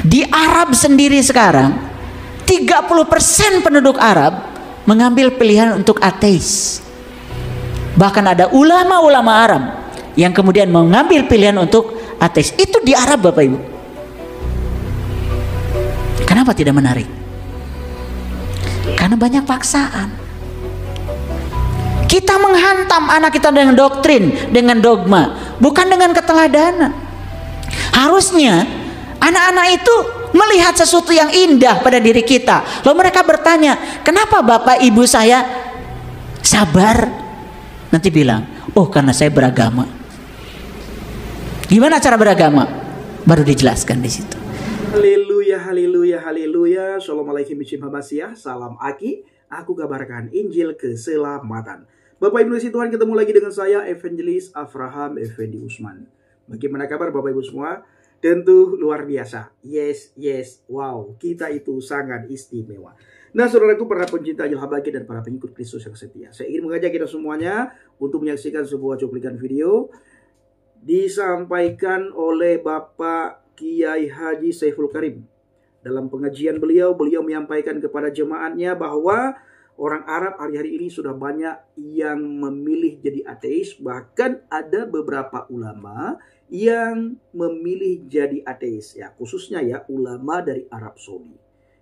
Di Arab sendiri sekarang 30% penduduk Arab mengambil pilihan untuk ateis. Bahkan ada ulama-ulama Arab yang kemudian mengambil pilihan untuk ateis. Itu di Arab, Bapak Ibu. Kenapa tidak menarik? Karena banyak paksaan. Kita menghantam anak kita dengan doktrin, dengan dogma, bukan dengan keteladanan. Harusnya anak-anak itu melihat sesuatu yang indah pada diri kita. Lalu mereka bertanya, kenapa Bapak Ibu saya sabar? Nanti bilang, oh karena saya beragama. Gimana cara beragama? Baru dijelaskan di situ. Haleluya, haleluya, haleluya. Assalamualaikum warahmatullahi wabarakatuh. Salam Aki. Aku kabarkan Injil keselamatan. Bapak Ibu Tuhan, ketemu lagi dengan saya Evangelis Avraham Effendi Usman. Bagaimana kabar Bapak Ibu semua? Tentu luar biasa. Yes, yes, wow, kita itu sangat istimewa. Nah, saudaraku, para pencinta Injil Habaki dan para pengikut Kristus yang setia, saya ingin mengajak kita semuanya untuk menyaksikan sebuah cuplikan video disampaikan oleh Bapak Kiai Haji Saiful Karim. Dalam pengajian beliau menyampaikan kepada jemaatnya bahwa orang Arab hari-hari ini sudah banyak yang memilih jadi ateis. Bahkan ada beberapa ulama yang memilih jadi ateis. Ya, khususnya ya ulama dari Arab Saudi.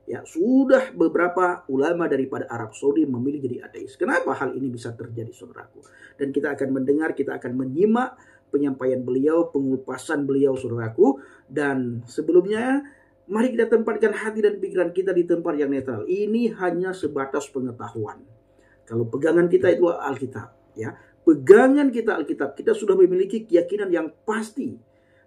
Ya, sudah beberapa ulama daripada Arab Saudi memilih jadi ateis. Kenapa hal ini bisa terjadi, saudaraku? Dan kita akan mendengar, kita akan menyimak penyampaian beliau, pengupasan beliau, saudaraku. Dan sebelumnya, mari kita tempatkan hati dan pikiran kita di tempat yang netral. Ini hanya sebatas pengetahuan. Kalau pegangan kita itu Alkitab, ya. Pegangan kita Alkitab, kita sudah memiliki keyakinan yang pasti.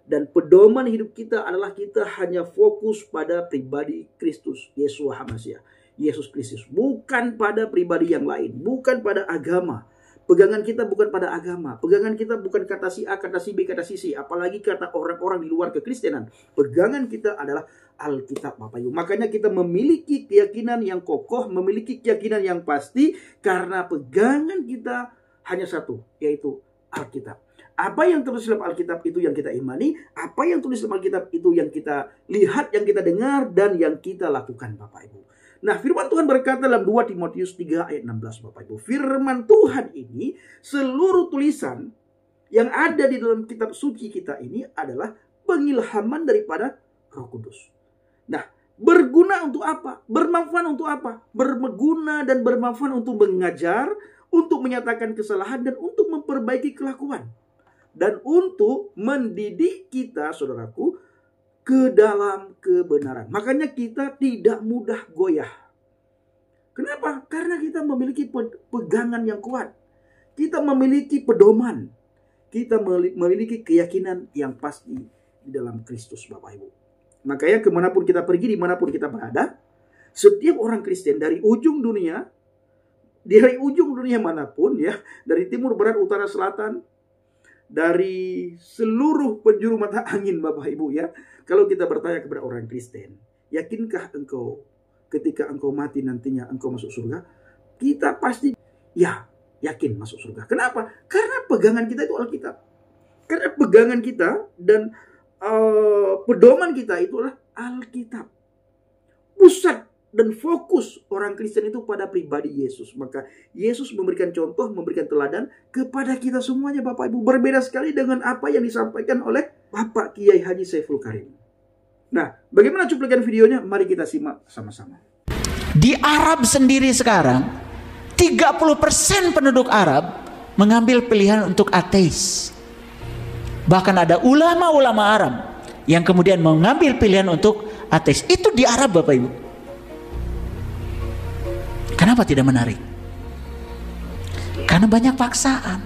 Dan pedoman hidup kita adalah kita hanya fokus pada pribadi Kristus, Yesus HaMasiah, Yesus Kristus. Bukan pada pribadi yang lain, bukan pada agama. Pegangan kita bukan pada agama. Pegangan kita bukan kata si A, kata si B, kata si C. Apalagi kata orang-orang di luar kekristenan. Pegangan kita adalah Alkitab, Bapak Ibu. Makanya kita memiliki keyakinan yang kokoh, memiliki keyakinan yang pasti. Karena pegangan kita hanya satu, yaitu Alkitab. Apa yang tertulis dalam Alkitab itu yang kita imani. Apa yang tertulis dalam Alkitab itu yang kita lihat, yang kita dengar, dan yang kita lakukan, Bapak Ibu. Nah, firman Tuhan berkata dalam 2 Timotius 3 ayat 16, Bapak Ibu. Firman Tuhan ini, seluruh tulisan yang ada di dalam kitab suci kita ini adalah pengilhaman daripada Roh Kudus. Nah, berguna untuk apa? Bermanfaat untuk apa? Berguna dan bermanfaat untuk mengajar, untuk menyatakan kesalahan, dan untuk memperbaiki kelakuan. Dan untuk mendidik kita, saudaraku, ke dalam kebenaran. Makanya kita tidak mudah goyah. Kenapa? Karena kita memiliki pegangan yang kuat. Kita memiliki pedoman. Kita memiliki keyakinan yang pasti di dalam Kristus, Bapak Ibu. Makanya kemanapun kita pergi, dimanapun kita berada, setiap orang Kristen dari ujung dunia manapun, ya, dari timur, barat, utara, selatan, dari seluruh penjuru mata angin, Bapak Ibu, ya. Kalau kita bertanya kepada orang Kristen, yakinkah engkau ketika engkau mati nantinya engkau masuk surga? Kita pasti ya yakin masuk surga. Kenapa? Karena pegangan kita itu Alkitab. Karena pegangan kita dan pedoman kita itu adalah Alkitab. Pusat dan fokus orang Kristen itu pada pribadi Yesus. Maka Yesus memberikan contoh, memberikan teladan kepada kita semuanya, Bapak Ibu. Berbeda sekali dengan apa yang disampaikan oleh Bapak Kiai Haji Saiful Karim. Nah, bagaimana cuplikan videonya? Mari kita simak sama-sama. Di Arab sendiri sekarang 30% penduduk Arab mengambil pilihan untuk ateis. Bahkan ada ulama-ulama Arab yang kemudian mengambil pilihan untuk ateis. Itu di Arab, Bapak Ibu. Kenapa tidak menarik? Karena banyak paksaan.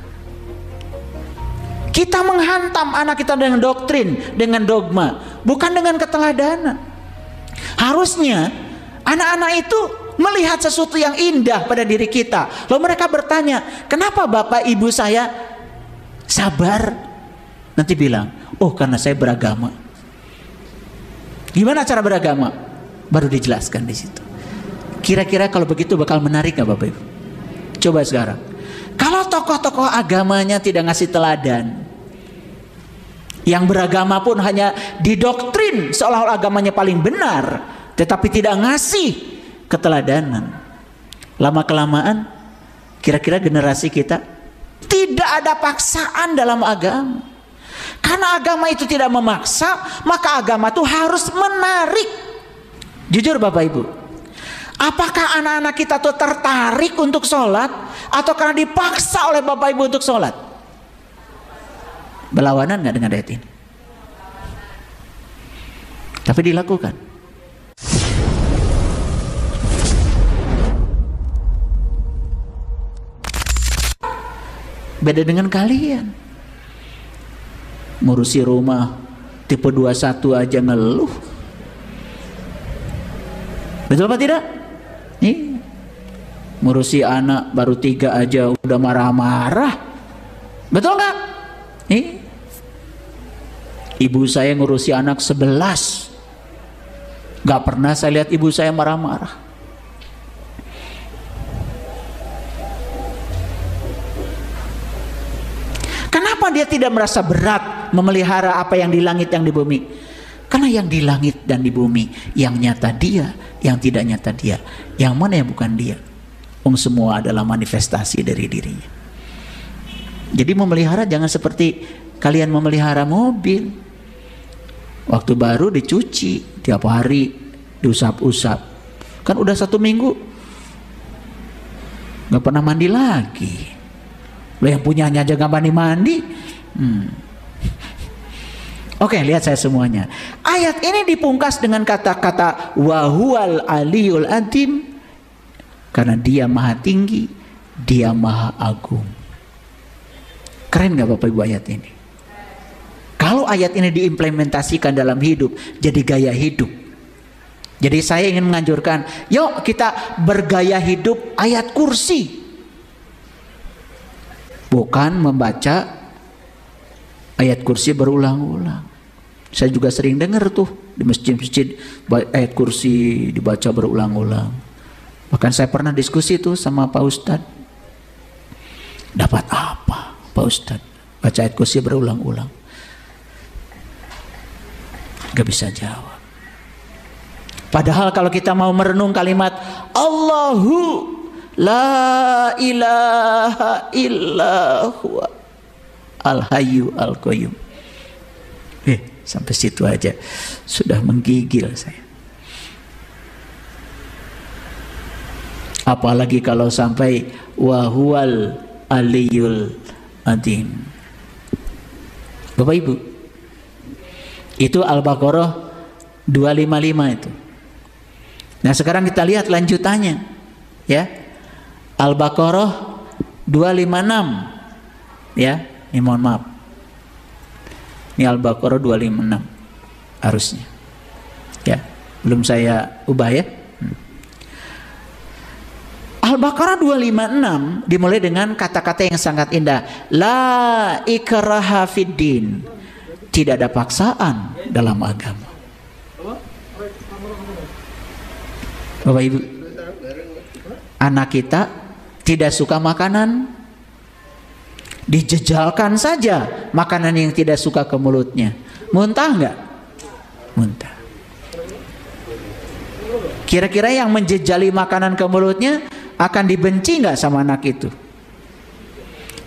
Kita menghantam anak kita dengan doktrin, dengan dogma, bukan dengan keteladanan. Harusnya anak-anak itu melihat sesuatu yang indah pada diri kita. Lalu mereka bertanya, kenapa Bapak Ibu saya sabar? Nanti bilang, oh karena saya beragama. Gimana cara beragama? Baru dijelaskan di situ. Kira-kira kalau begitu bakal menarik nggak, Bapak Ibu? Coba sekarang. Kalau tokoh-tokoh agamanya tidak ngasih teladan, yang beragama pun hanya didoktrin mendoktrin seolah-olah agamanya paling benar, tetapi tidak ngasih keteladanan. Lama-kelamaan, kira-kira generasi kita tidak ada paksaan dalam agama. Karena agama itu tidak memaksa, maka agama itu harus menarik. Jujur Bapak Ibu, apakah anak-anak kita tuh tertarik untuk sholat, atau karena dipaksa oleh Bapak Ibu untuk sholat? Berlawanan nggak dengan ayat ini? Tapi dilakukan. Beda dengan kalian. Ngurusi rumah tipe 21 aja ngeluh. Betul apa tidak? Nih, ngurusi anak baru 3 aja udah marah-marah. Betul nggak? Nih, ibu saya ngurusi anak 11. Gak pernah saya lihat ibu saya marah-marah. Kenapa dia tidak merasa berat memelihara apa yang di langit, yang di bumi? Karena yang di langit dan di bumi, yang nyata dia, yang tidak nyata dia. Yang mana yang bukan dia? Semua adalah manifestasi dari dirinya. Jadi memelihara jangan seperti kalian memelihara mobil. Waktu baru dicuci, tiap hari diusap-usap. Kan udah 1 minggu gak pernah mandi lagi. Lo yang punyanya aja gak mandi-mandi. Oke, lihat saya semuanya. Ayat ini dipungkas dengan kata-kata wahual aliyul adim. Karena dia maha tinggi, dia maha agung. Keren gak Bapak Ibu ayat ini? Kalau ayat ini diimplementasikan dalam hidup, jadi gaya hidup. Jadi saya ingin menganjurkan, yuk kita bergaya hidup ayat kursi. Bukan membaca ayat kursi berulang-ulang. Saya juga sering dengar tuh di masjid-masjid ayat kursi dibaca berulang-ulang. Bahkan saya pernah diskusi tuh sama Pak Ustadz. Dapat apa Pak Ustadz? Baca ayat kursi berulang-ulang. Gak bisa jawab. Padahal kalau kita mau merenung kalimat Allahu la ilaha illa huwa al-hayyu al-qayyum. Sampai situ aja sudah menggigil saya. Apalagi kalau sampai wahuwal aliyul adim. Bapak Ibu, itu Al-Baqarah 255 itu. Nah sekarang kita lihat lanjutannya, ya. Al-Baqarah 256, ya. Ini mohon maaf. Ini Al-Baqarah 256 harusnya, ya. Belum saya ubah ya. Al-Baqarah 256 dimulai dengan kata-kata yang sangat indah. La ikraha fiddin. Tidak ada paksaan dalam agama. Bapak Ibu, anak kita tidak suka makanan, dijejalkan saja makanan yang tidak suka ke mulutnya. Muntah enggak? Muntah. Kira-kira yang menjejali makanan ke mulutnya akan dibenci enggak sama anak itu?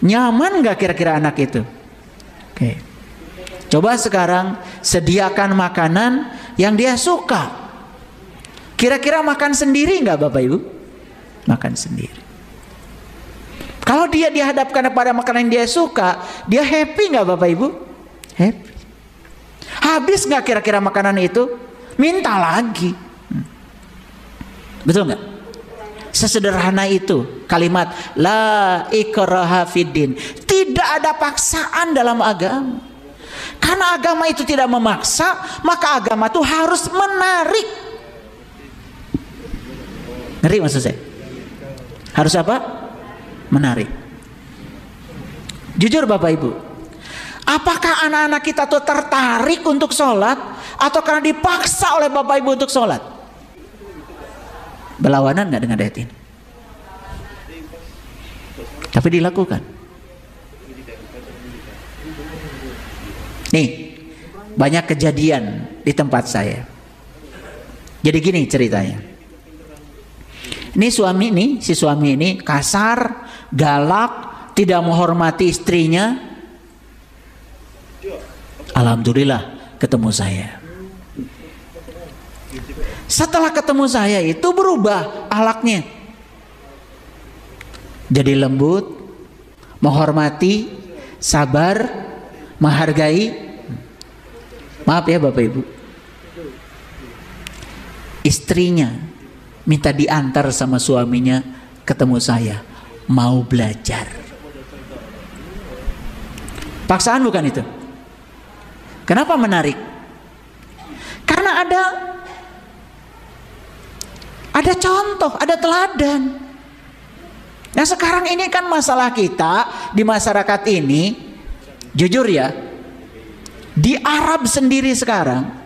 Nyaman enggak kira-kira anak itu? Oke. Coba sekarang sediakan makanan yang dia suka. Kira-kira makan sendiri enggak Bapak Ibu? Makan sendiri. Kalau dia dihadapkan kepada makanan yang dia suka, dia happy enggak Bapak Ibu? Happy. Habis enggak kira-kira makanan itu? Minta lagi. Betul enggak? Sesederhana itu kalimat la ikraha fiddin. Tidak ada paksaan dalam agama. Karena agama itu tidak memaksa, maka agama itu harus menarik. Ngeri maksud saya? Harus apa? Menarik. Jujur Bapak Ibu, apakah anak-anak kita tuh tertarik untuk sholat, atau karena dipaksa oleh Bapak Ibu untuk sholat? Berlawanan nggak dengan ayat ini? Tapi dilakukan. Nih, banyak kejadian di di tempat saya. Jadi gini ceritanya. Ini si suami ini kasar, galak, tidak menghormati istrinya. Alhamdulillah ketemu saya. Setelah ketemu saya itu berubah akhlaknya. Jadi lembut, menghormati, sabar, menghargai. Maaf ya Bapak Ibu. Istrinya minta diantar sama suaminya ketemu saya, mau belajar. Paksaan bukan itu? Kenapa menarik? Karena ada contoh, ada teladan. Nah sekarang ini kan masalah kita di masyarakat ini, jujur ya, di Arab sendiri sekarang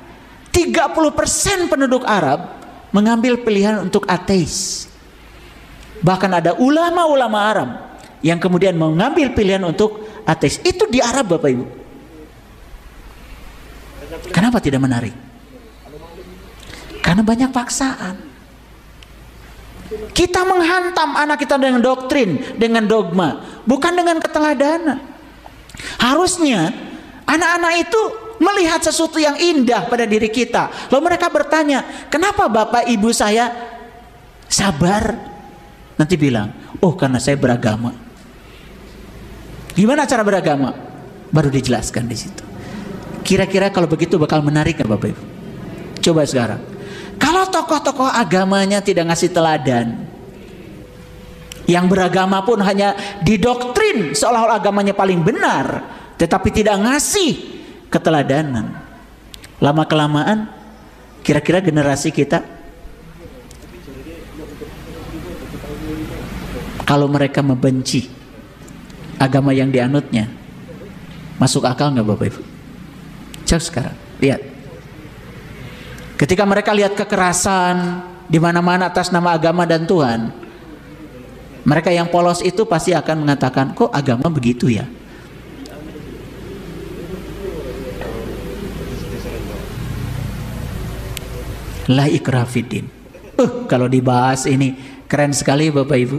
30% penduduk Arab mengambil pilihan untuk ateis. Bahkan ada ulama-ulama Arab yang kemudian mengambil pilihan untuk ateis. Itu di Arab Bapak Ibu. Kenapa tidak menarik? Karena banyak paksaan. Kita menghantam anak kita dengan doktrin, dengan dogma, bukan dengan keteladanan. Harusnya anak-anak itu melihat sesuatu yang indah pada diri kita. Lalu mereka bertanya, kenapa bapak ibu saya sabar? Nanti bilang, oh karena saya beragama. Gimana cara beragama? Baru dijelaskan di situ. Kira-kira kalau begitu bakal menarik nggak Bapak Ibu? Coba sekarang. Kalau tokoh-tokoh agamanya tidak ngasih teladan, yang beragama pun hanya didoktrin seolah-olah agamanya paling benar, tetapi tidak ngasih keteladanan, lama-kelamaan kira-kira generasi kita, kalau mereka membenci agama yang dianutnya, masuk akal nggak Bapak Ibu? Cek sekarang, lihat. Ketika mereka lihat kekerasan di mana-mana atas nama agama dan Tuhan, mereka yang polos itu pasti akan mengatakan, kok agama begitu ya? La ikrah fiddin. Kalau dibahas ini keren sekali Bapak Ibu.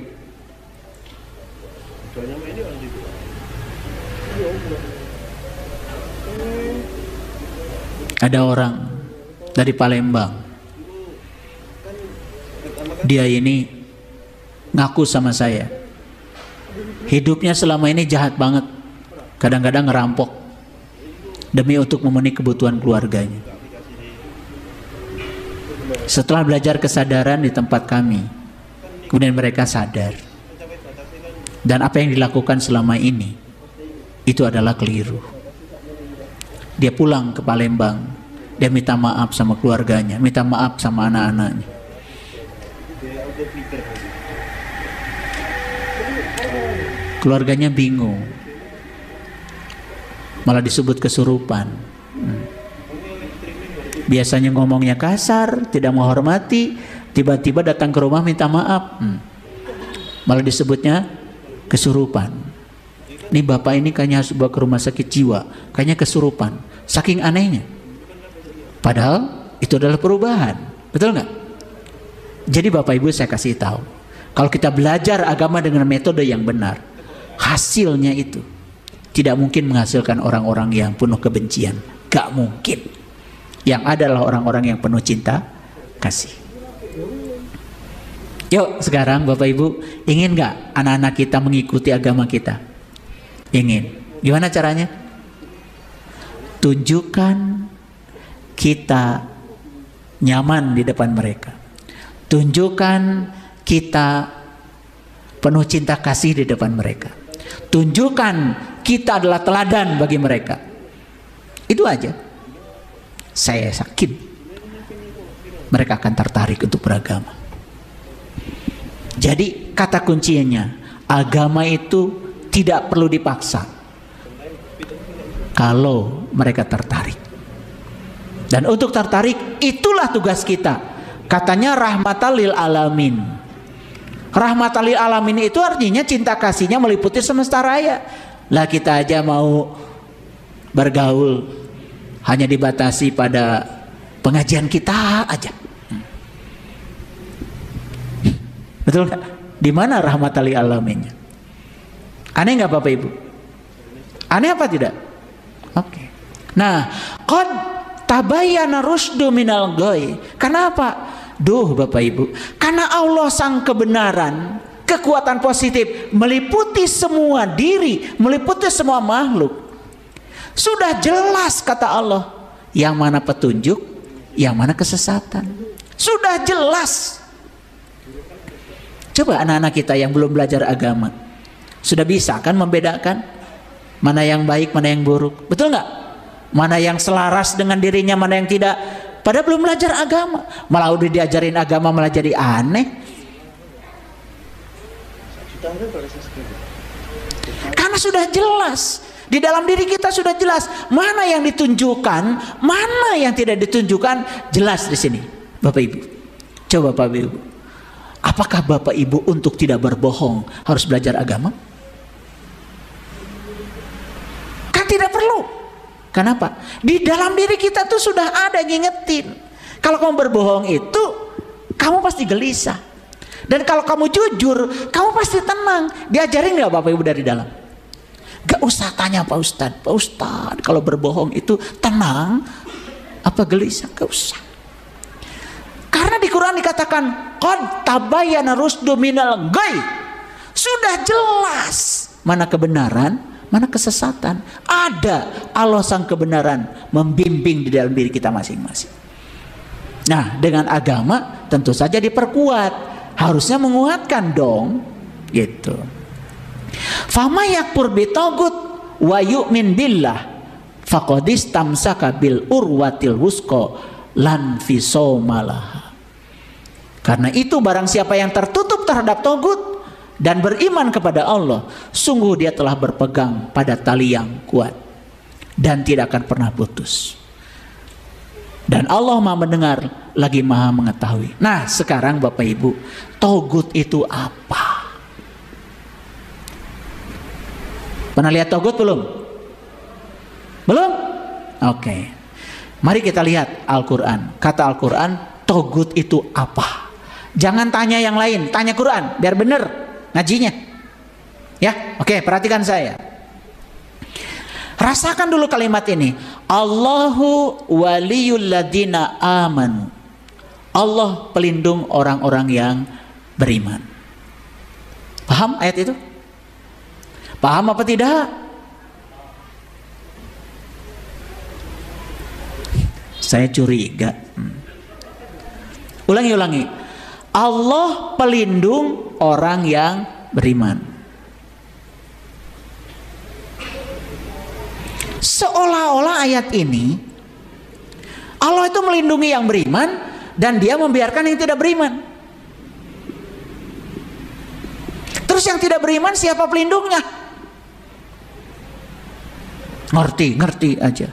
Ada orang dari Palembang. Dia ini ngaku sama saya, hidupnya selama ini jahat banget. Kadang-kadang ngerampok demi untuk memenuhi kebutuhan keluarganya. Setelah belajar kesadaran di tempat kami, kemudian mereka sadar. Dan apa yang dilakukan selama ini itu adalah keliru. Dia pulang ke Palembang, dia minta maaf sama keluarganya, minta maaf sama anak-anaknya. Keluarganya bingung, malah disebut kesurupan. Biasanya ngomongnya kasar, tidak menghormati, tiba-tiba datang ke rumah minta maaf, malah disebutnya kesurupan. Ini bapak ini kayaknya harus bawa ke rumah sakit jiwa, kayaknya kesurupan, saking anehnya. Padahal itu adalah perubahan, betul nggak? Jadi bapak ibu saya kasih tahu, kalau kita belajar agama dengan metode yang benar, hasilnya itu tidak mungkin menghasilkan orang-orang yang penuh kebencian, gak mungkin. Yang adalah orang-orang yang penuh cinta kasih. Yuk sekarang bapak ibu, ingin gak anak-anak kita mengikuti agama kita? Ingin. Gimana caranya? Tunjukkan kita nyaman di depan mereka. Tunjukkan kita penuh cinta kasih di depan mereka. Tunjukkan kita adalah teladan bagi mereka. Itu aja. Saya yakin mereka akan tertarik untuk beragama. Jadi kata kuncinya, agama itu tidak perlu dipaksa kalau mereka tertarik. Dan untuk tertarik, itulah tugas kita. Katanya rahmatan lil alamin. Rahmatan lil alamin itu artinya cinta kasihnya meliputi semesta raya. Lah kita aja mau bergaul hanya dibatasi pada pengajian kita aja. Betul nggak? Di mana rahmatan lil alaminnya? Aneh nggak Bapak Ibu? Aneh apa tidak? Oke. Nah, qad tabayyana rusdu minal ghoi. Kenapa? Duh Bapak Ibu, karena Allah sang kebenaran, kekuatan positif meliputi semua diri, meliputi semua makhluk. Sudah jelas kata Allah, yang mana petunjuk, yang mana kesesatan. Sudah jelas. Coba anak-anak kita yang belum belajar agama, sudah bisa kan membedakan mana yang baik, mana yang buruk? Betul nggak? Mana yang selaras dengan dirinya, mana yang tidak? Padahal belum belajar agama, malah udah diajarin agama malah jadi aneh. Karena sudah jelas, di dalam diri kita sudah jelas mana yang ditunjukkan, mana yang tidak ditunjukkan, jelas di sini. Bapak Ibu, coba Bapak Ibu, apakah Bapak Ibu untuk tidak berbohong harus belajar agama? Kan tidak perlu. Kenapa? Di dalam diri kita tuh sudah ada ngingetin. Kalau kamu berbohong itu, kamu pasti gelisah. Dan kalau kamu jujur, kamu pasti tenang. Diajarin nggak Bapak Ibu dari dalam? Gak usah tanya Pak Ustadz. Pak Ustadz, kalau berbohong itu tenang apa gelisah? Gak usah. Karena di Quran dikatakan qad tabayyana rusdu minal ghoi. Sudah jelas mana kebenaran, mana kesesatan. Ada Allah sang kebenaran membimbing di dalam diri kita masing-masing. Nah, dengan agama tentu saja diperkuat, harusnya menguatkan dong, gitu. Fama yakfur bitagut wa yu'min billah faqad istamsaka bil urwatil wusqa lan fisomalaha. Karena itu barang siapa yang tertutup terhadap tagut dan beriman kepada Allah, sungguh dia telah berpegang pada tali yang kuat dan tidak akan pernah putus. Dan Allah Maha mendengar lagi Maha mengetahui. Nah, sekarang Bapak Ibu, tagut itu apa? Pernah lihat tagut belum? Belum? Oke. Mari kita lihat Al-Quran. Kata Al-Quran, tagut itu apa? Jangan tanya yang lain, tanya Quran biar benar ngajinya. Ya, oke, perhatikan saya. Rasakan dulu kalimat ini. Allahu waliyul ladina amanu. Allah pelindung orang-orang yang beriman. Paham ayat itu? Paham apa tidak? Saya curiga. Ulangi. Allah pelindung orang yang beriman. Seolah-olah ayat ini Allah itu melindungi yang beriman dan dia membiarkan yang tidak beriman. Terus yang tidak beriman siapa pelindungnya? Ngerti aja.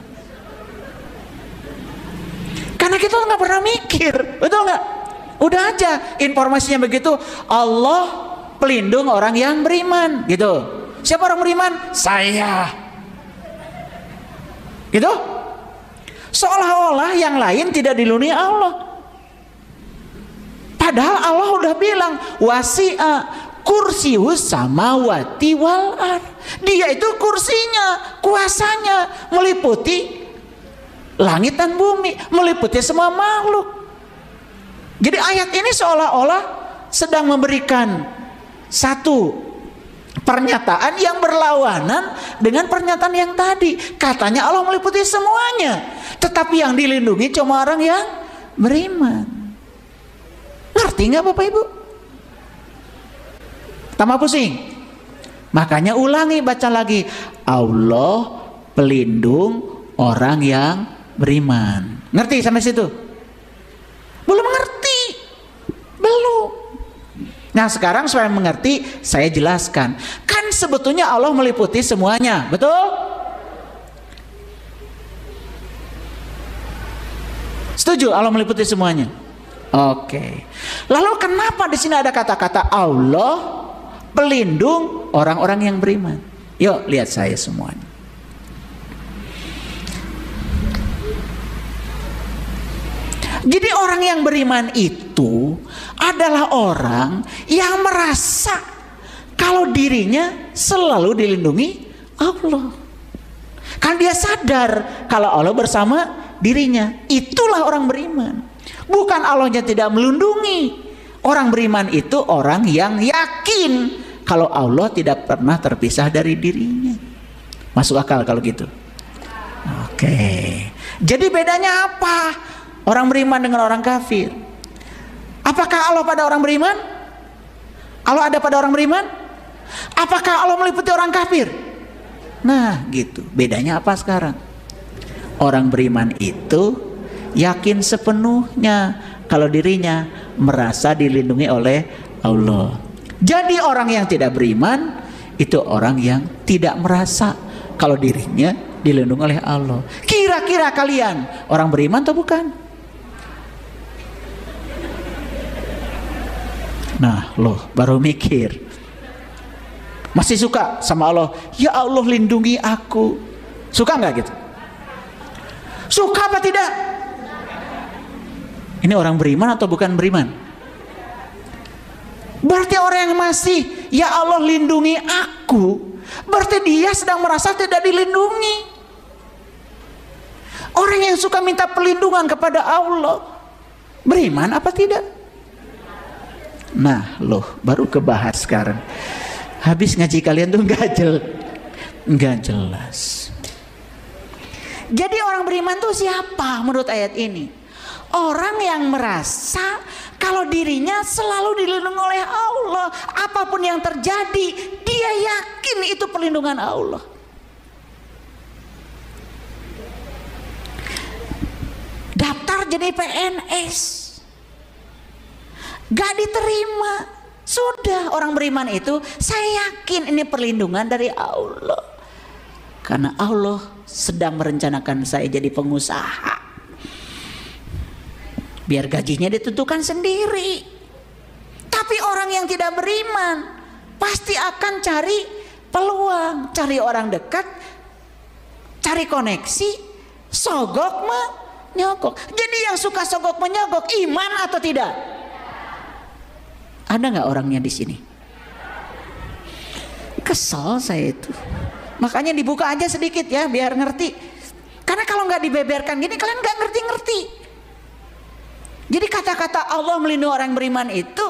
Karena kita nggak pernah mikir, betul nggak? Udah aja informasinya begitu. Allah pelindung orang yang beriman, gitu. Siapa orang beriman? Saya. Gitu? Seolah-olah yang lain tidak dilindungi Allah. Padahal Allah udah bilang wasi'a kursius samawati wal ard. Dia itu kursinya, kuasanya meliputi langit dan bumi, meliputi semua makhluk. Jadi ayat ini seolah-olah sedang memberikan satu pernyataan yang berlawanan dengan pernyataan yang tadi. Katanya Allah meliputi semuanya, tetapi yang dilindungi cuma orang yang beriman. Ngerti nggak Bapak Ibu? Tambah pusing. Makanya ulangi, baca lagi. Allah pelindung orang yang beriman. Ngerti sampai situ? Belum ngerti. Belum. Nah, sekarang supaya mengerti, saya jelaskan. Kan sebetulnya Allah meliputi semuanya, betul? Setuju Allah meliputi semuanya? Oke. Lalu kenapa di sini ada kata-kata Allah pelindung orang-orang yang beriman? Yuk lihat saya semuanya. Jadi orang yang beriman itu adalah orang yang merasa kalau dirinya selalu dilindungi Allah. Kan dia sadar kalau Allah bersama dirinya. Itulah orang beriman. Bukan Allahnya tidak melindungi. Orang beriman itu orang yang yakin kalau Allah tidak pernah terpisah dari dirinya. Masuk akal kalau gitu? Oke. Jadi bedanya apa? Orang beriman dengan orang kafir. Apakah Allah pada orang beriman? Allah ada pada orang beriman? Apakah Allah meliputi orang kafir? Nah gitu. Bedanya apa sekarang? Orang beriman itu yakin sepenuhnya kalau dirinya merasa dilindungi oleh Allah. Jadi orang yang tidak beriman itu orang yang tidak merasa kalau dirinya dilindungi oleh Allah. Kira-kira kalian orang beriman atau bukan? Nah, loh baru mikir. Masih suka sama Allah? Ya Allah lindungi aku. Suka nggak gitu? Suka apa tidak? Ini orang beriman atau bukan beriman? Berarti orang yang masih ya Allah lindungi aku, berarti dia sedang merasa tidak dilindungi. Orang yang suka minta perlindungan kepada Allah beriman apa tidak? Nah loh baru kebahas sekarang. Habis ngaji kalian tuh nggak jelas. Jadi orang beriman tuh siapa menurut ayat ini? Orang yang merasa kalau dirinya selalu dilindungi oleh Allah. Apapun yang terjadi, dia yakin itu perlindungan Allah. Daftar jadi PNS, gak diterima. Sudah, orang beriman itu saya yakin ini perlindungan dari Allah. Karena Allah sedang merencanakan saya jadi pengusaha. Biar gajinya ditentukan sendiri. Tapi orang yang tidak beriman pasti akan cari peluang, cari orang dekat, cari koneksi, sogok menyogok. Jadi yang suka sogok menyogok iman atau tidak? Ada nggak orangnya di sini? Kesel saya itu. Makanya dibuka aja sedikit ya biar ngerti. Karena kalau nggak dibeberkan gini kalian nggak ngerti-ngerti. Jadi kata-kata Allah melindungi orang beriman itu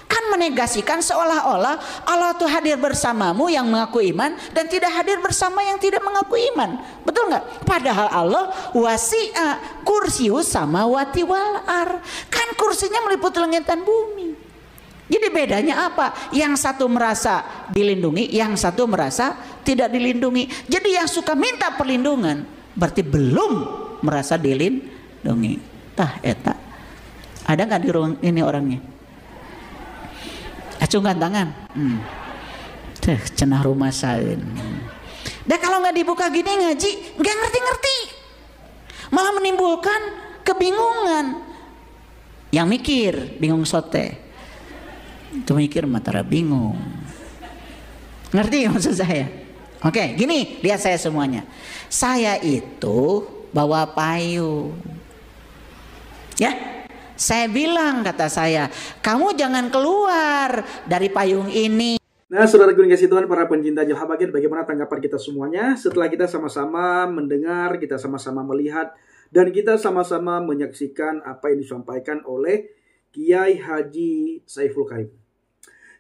kan menegasikan seolah-olah Allah tuh hadir bersamamu yang mengaku iman dan tidak hadir bersama yang tidak mengaku iman. Betul nggak? Padahal Allah wasi'a kursius samawati wal ar. Kan kursinya meliputi langit dan bumi. Jadi bedanya apa? Yang satu merasa dilindungi, yang satu merasa tidak dilindungi. Jadi yang suka minta perlindungan berarti belum merasa dilindungi. Tah eta. Ada nggak di ruang ini orangnya? Acungkan tangan. Cenah rumah saya. Dan kalau nggak dibuka gini ngaji, nggak ngerti-ngerti. Malah menimbulkan kebingungan. Yang mikir, bingung sote. Itu mikir matara bingung. Ngerti maksud saya? Oke, gini lihat saya semuanya. Saya itu bawa payung. Ya. Saya bilang kata saya, kamu jangan keluar dari payung ini. Nah, saudara gue kasih Tuhan, para pencinta Jel Habagat, bagaimana tanggapan kita semuanya setelah kita sama-sama mendengar, kita sama-sama melihat, dan kita sama-sama menyaksikan apa yang disampaikan oleh Kiai Haji Saiful Karim.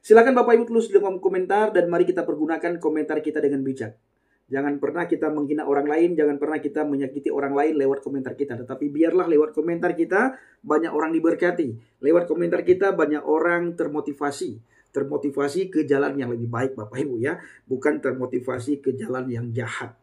Silakan Bapak Ibu tulis di kolom komentar dan mari kita pergunakan komentar kita dengan bijak. Jangan pernah kita menghina orang lain, jangan pernah kita menyakiti orang lain lewat komentar kita. Tetapi biarlah lewat komentar kita banyak orang diberkati. Lewat komentar kita banyak orang termotivasi. Termotivasi ke jalan yang lebih baik Bapak Ibu ya. Bukan termotivasi ke jalan yang jahat.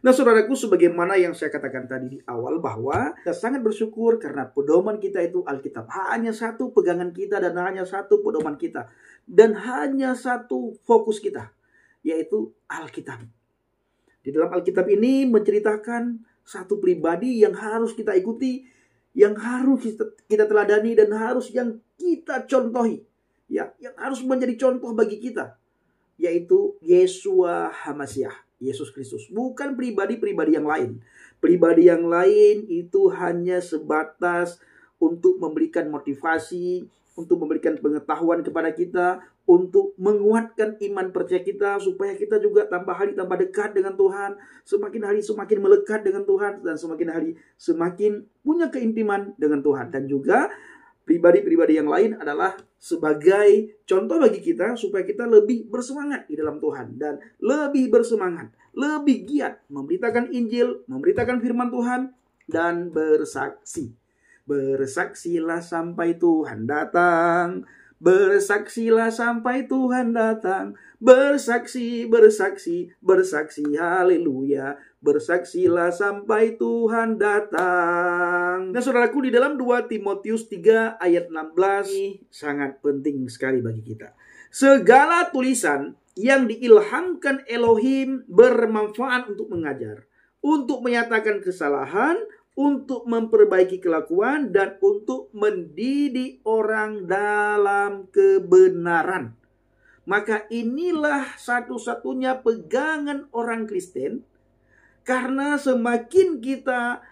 Nah saudaraku, sebagaimana yang saya katakan tadi di awal bahwa kita sangat bersyukur karena pedoman kita itu Alkitab. Hanya satu pegangan kita dan hanya satu pedoman kita. Dan hanya satu fokus kita, yaitu Alkitab. Di dalam Alkitab ini menceritakan satu pribadi yang harus kita ikuti, yang harus kita teladani dan harus yang kita contohi, ya, yang harus menjadi contoh bagi kita, yaitu Yeshua HaMashiach, Yesus Kristus. Bukan pribadi-pribadi yang lain. Pribadi yang lain itu hanya sebatas untuk memberikan motivasi, untuk memberikan pengetahuan kepada kita, untuk menguatkan iman percaya kita, supaya kita juga tambah hari tambah dekat dengan Tuhan, semakin hari semakin melekat dengan Tuhan, dan semakin hari semakin punya keintiman dengan Tuhan. Dan juga pribadi-pribadi yang lain adalah sebagai contoh bagi kita, supaya kita lebih bersemangat di dalam Tuhan, dan lebih bersemangat, lebih giat memberitakan Injil, memberitakan firman Tuhan, dan bersaksi. Bersaksilah sampai Tuhan datang. Bersaksilah sampai Tuhan datang. Bersaksi, bersaksi, bersaksi, haleluya. Bersaksilah sampai Tuhan datang. Nah saudaraku, di dalam 2 Timotius 3 ayat 16 ini sangat penting sekali bagi kita. Segala tulisan yang diilhamkan Elohim bermanfaat untuk mengajar, untuk menyatakan kesalahan, untuk memperbaiki kelakuan, dan untuk mendidik orang dalam kebenaran. Maka inilah satu-satunya pegangan orang Kristen, karena semakin kita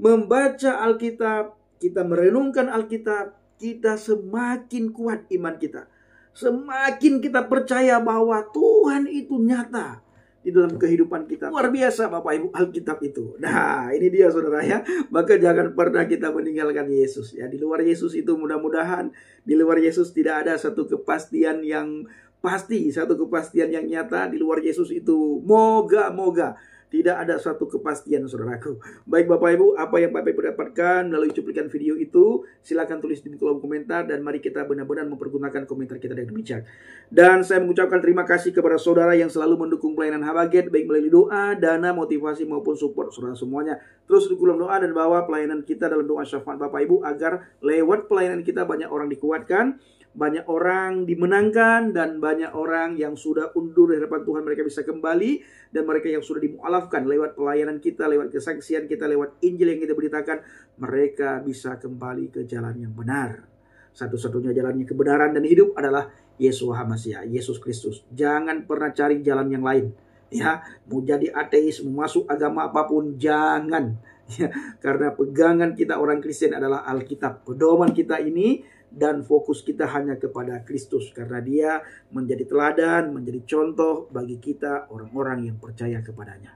membaca Alkitab, kita merenungkan Alkitab, kita semakin kuat iman kita. Semakin kita percaya bahwa Tuhan itu nyata di dalam kehidupan kita. Luar biasa Bapak Ibu Alkitab itu. Nah ini dia saudara ya. Maka jangan pernah kita meninggalkan Yesus ya. Di luar Yesus itu mudah-mudahan, di luar Yesus tidak ada satu kepastian yang pasti, satu kepastian yang nyata. Di luar Yesus itu moga-moga tidak ada suatu kepastian saudaraku. Baik Bapak Ibu, apa yang Bapak Ibu dapatkan melalui cuplikan video itu, silakan tulis di kolom komentar, dan mari kita benar-benar mempergunakan komentar kita dengan bijak. Dan saya mengucapkan terima kasih kepada saudara yang selalu mendukung pelayanan Habaget, baik melalui doa, dana, motivasi maupun support saudara semuanya. Terus di kolom doa dan bawa pelayanan kita dalam doa syafaat Bapak Ibu, agar lewat pelayanan kita banyak orang dikuatkan, banyak orang dimenangkan, dan banyak orang yang sudah undur di hadapan Tuhan mereka bisa kembali, dan mereka yang sudah dimualafkan lewat pelayanan kita, lewat kesaksian kita, lewat Injil yang kita beritakan, mereka bisa kembali ke jalan yang benar. Satu-satunya jalannya kebenaran dan hidup adalah Yesus HaMasiah, Yesus Kristus. Jangan pernah cari jalan yang lain. Ya, mau jadi ateis, mau masuk agama apapun, jangan. Ya, karena pegangan kita orang Kristen adalah Alkitab. Pedoman kita ini dan fokus kita hanya kepada Kristus, karena Dia menjadi teladan, menjadi contoh bagi kita orang-orang yang percaya kepadanya.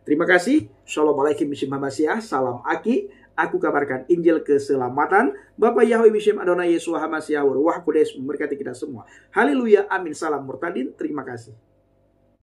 Terima kasih. Shalom alaikum Bishem HaMasiah. Salam Aki. Aku kabarkan Injil keselamatan. Bapak Yahweh Bishem Adonai Yeshua HaMasiah Ruach Kudus memberkati kita semua. Haleluya. Amin. Salam Murtadin. Terima kasih.